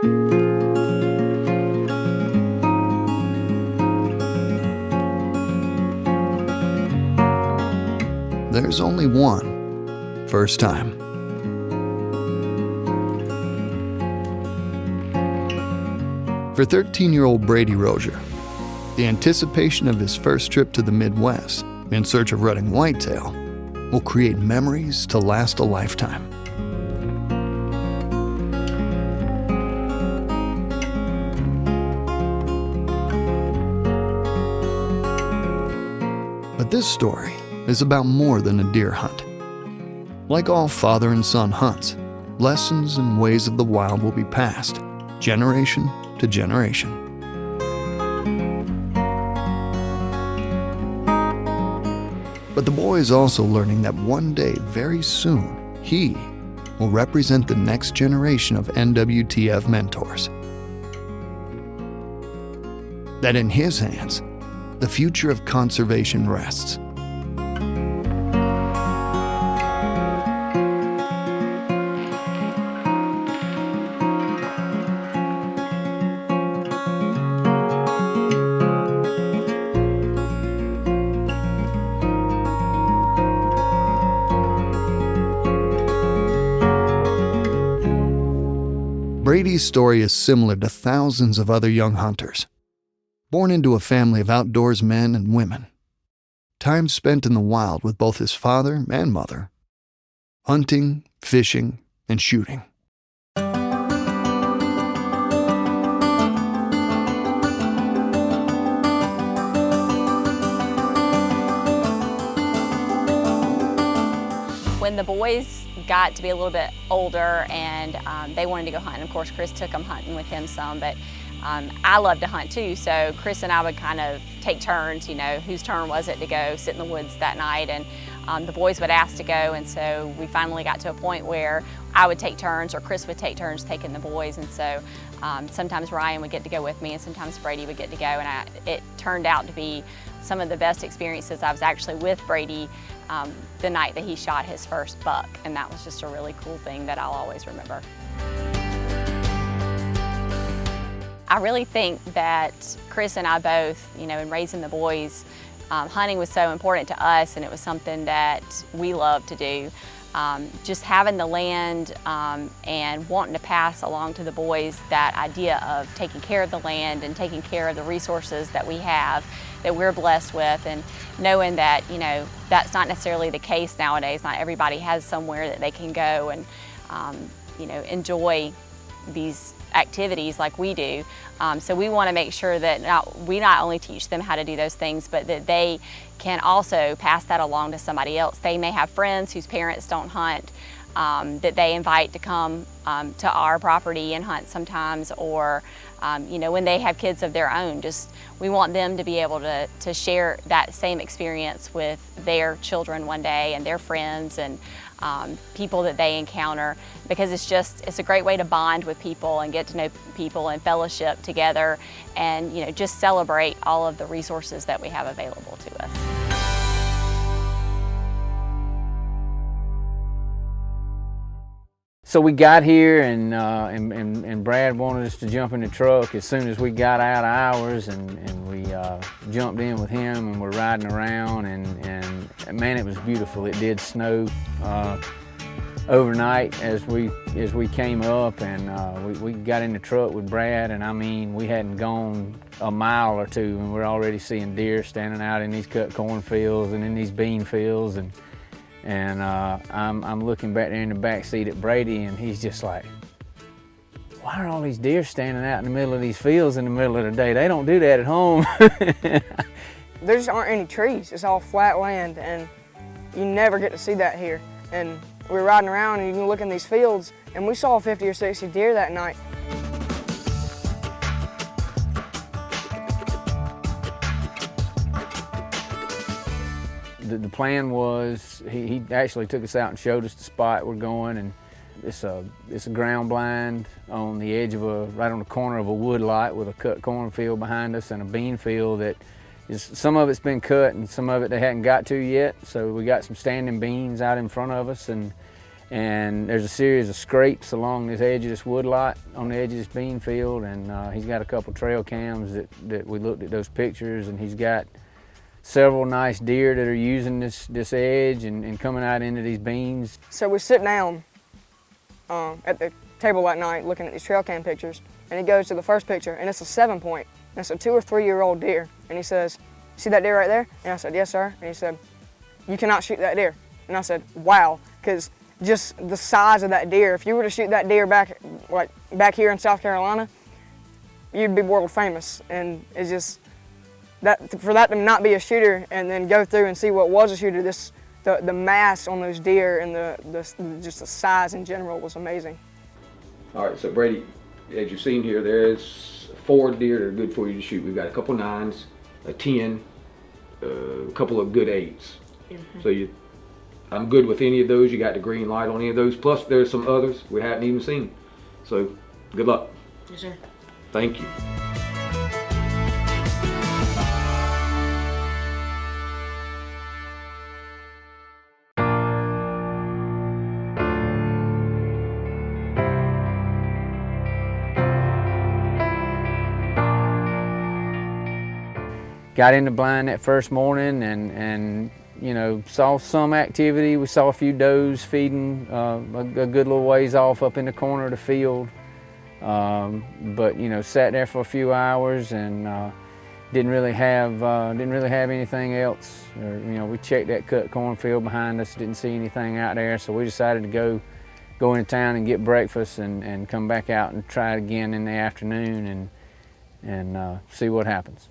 There's only one first time. For 13-year-old Brady Rozier, the anticipation of his first trip to the Midwest in search of rutting whitetail will create memories to last a lifetime. But this story is about more than a deer hunt. Like all father and son hunts, lessons and ways of the wild will be passed, generation to generation. But the boy is also learning that one day, very soon, he will represent the next generation of NWTF mentors. That in his hands, the future of conservation rests. Brady's story is similar to thousands of other young hunters. Born into a family of outdoors men and women, time spent in the wild with both his father and mother, hunting, fishing, and shooting. When the boys got to be a little bit older and they wanted to go hunting, of course Chris took them hunting with him some, but I love to hunt too, so Chris and I would kind of take turns, you know, whose turn was it to go sit in the woods that night, and the boys would ask to go, and so we finally got to a point where I would take turns or Chris would take turns taking the boys, and so sometimes Ryan would get to go with me and sometimes Brady would get to go, and it turned out to be some of the best experiences. I was actually with Brady the night that he shot his first buck, and that was just a really cool thing that I'll always remember. I really think that Chris and I both, you know, in raising the boys, hunting was so important to us, and it was something that we love to do. Just having the land and wanting to pass along to the boys that idea of taking care of the land and taking care of the resources that we have, that we're blessed with, and knowing that, you know, that's not necessarily the case nowadays. Not everybody has somewhere that they can go and, you know, enjoy these activities like we do. So we want to make sure that we not only teach them how to do those things, but that they can also pass that along to somebody else. They may have friends whose parents don't hunt, that they invite to come to our property and hunt sometimes, or you know, when they have kids of their own, just we want them to be able to share that same experience with their children one day and their friends and people that they encounter, because it's a great way to bond with people and get to know people and fellowship together, and, you know, just celebrate all of the resources that we have available to us. So we got here, and Brad wanted us to jump in the truck as soon as we got out of ours, and we jumped in with him, and we're riding around, and man, it was beautiful. It did snow overnight as we came up, and we got in the truck with Brad, and I mean, we hadn't gone a mile or two, and we're already seeing deer standing out in these cut cornfields and in these bean fields, and I'm looking back there in the back seat at Brady, and he's just like, why are all these deer standing out in the middle of these fields in the middle of the day? They don't do that at home. There just aren't any trees. It's all flat land, and you never get to see that here. And we were riding around, and you can look in these fields, and we saw 50 or 60 deer that night. The plan was, he actually took us out and showed us the spot we're going, and it's a ground blind on the edge of right on the corner of a wood lot with a cut cornfield behind us and a bean field that is, some of it's been cut and some of it they hadn't got to yet. So we got some standing beans out in front of us, and And there's a series of scrapes along this edge of this wood lot on the edge of this bean field, and he's got a couple trail cams that we looked at those pictures, and he's got several nice deer that are using this edge and coming out into these beans. So we sit down at the table that night looking at these trail cam pictures, and he goes to the first picture, and it's a 7-point. And it's a 2 or 3 year old deer, and he says, "See that deer right there?" And I said, "Yes, sir." And he said, "You cannot shoot that deer." And I said, "Wow," because just the size of that deer, if you were to shoot that deer back here in South Carolina, you'd be world famous. And it's just that for that to not be a shooter and then go through and see what was a shooter, the mass on those deer and just the size in general was amazing. All right, so Brady, as you've seen here, there's 4 deer that are good for you to shoot. We've got a couple 9s, a 10, a couple of good 8s. Mm-hmm. So I'm good with any of those. You got the green light on any of those. Plus, there's some others we haven't even seen. So, good luck. Yes, sir. Thank you. Got in the blind that first morning and you know, saw some activity. We saw a few does feeding a good little ways off up in the corner of the field. But you know, sat there for a few hours and didn't really have anything else. Or, you know, we checked that cut cornfield behind us, didn't see anything out there, so we decided to go into town and get breakfast and come back out and try it again in the afternoon and see what happens.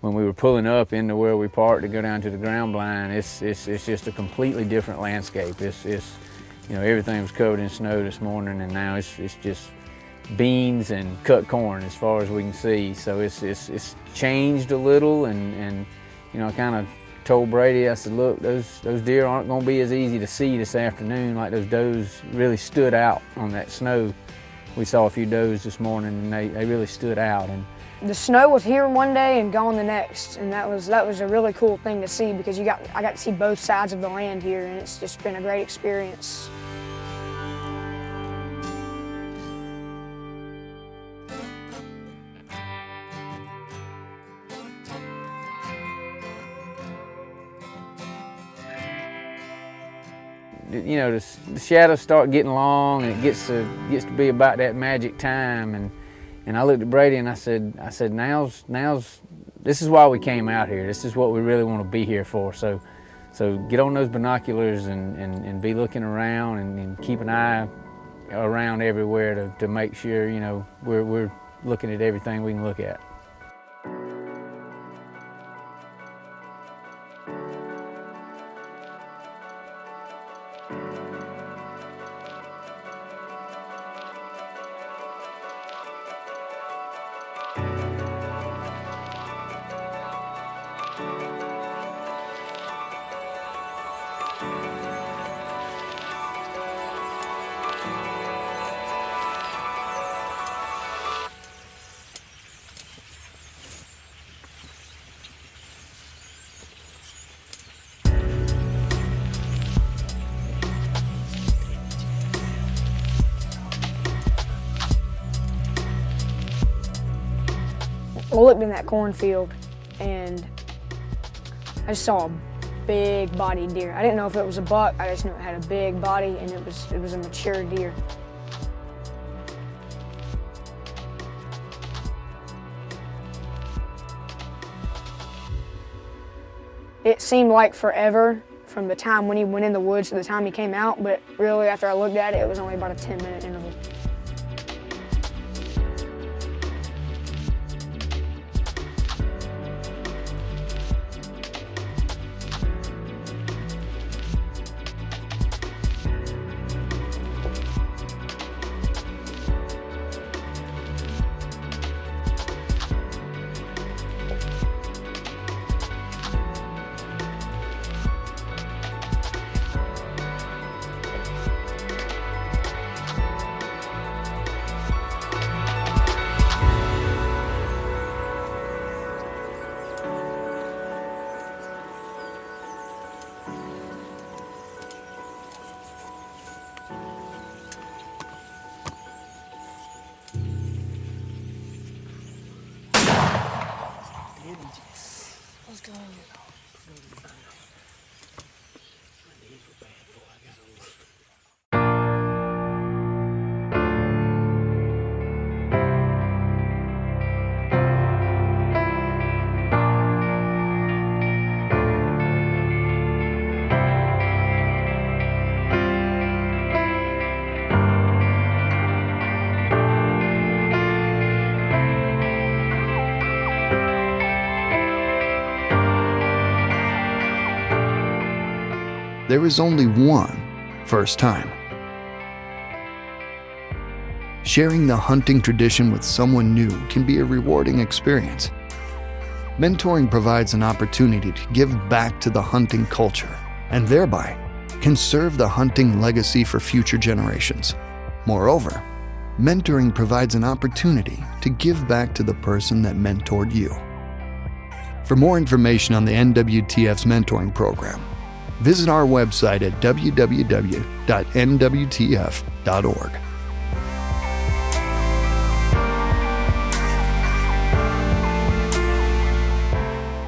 When we were pulling up into where we parked to go down to the ground blind, it's just a completely different landscape. It's you know, everything was covered in snow this morning, and now it's just beans and cut corn as far as we can see. So it's changed a little, and you know, I kind of told Brady, I said, look, those deer aren't going to be as easy to see this afternoon. Like, those does really stood out on that snow. We saw a few does this morning, and they really stood out. And the snow was here one day and gone the next, and that was a really cool thing to see, because I got to see both sides of the land here, and it's just been a great experience. You know, the shadows start getting long, and it gets to be about that magic time. And I looked at Brady and I said, this is why we came out here. This is what we really want to be here for. So get on those binoculars and be looking around and keep an eye around everywhere to make sure, you know, we're looking at everything we can look at. I looked in that cornfield and I just saw a big bodied deer. I didn't know if it was a buck, I just knew it had a big body, and it was a mature deer. It seemed like forever from the time when he went in the woods to the time he came out, but really after I looked at it, it was only about a 10-minute interval. Let's go. There is only one first time. Sharing the hunting tradition with someone new can be a rewarding experience. Mentoring provides an opportunity to give back to the hunting culture and thereby conserve the hunting legacy for future generations. Moreover, mentoring provides an opportunity to give back to the person that mentored you. For more information on the NWTF's mentoring program, visit our website at www.nwtf.org.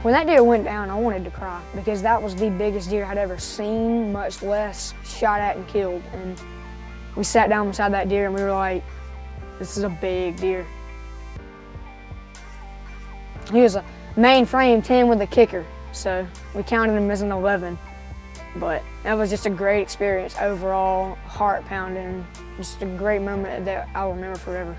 When that deer went down, I wanted to cry because that was the biggest deer I'd ever seen, much less shot at and killed. And we sat down beside that deer and we were like, this is a big deer. He was a main frame 10 with a kicker, so we counted him as an 11. But that was just a great experience overall, heart pounding, just a great moment that I'll remember forever.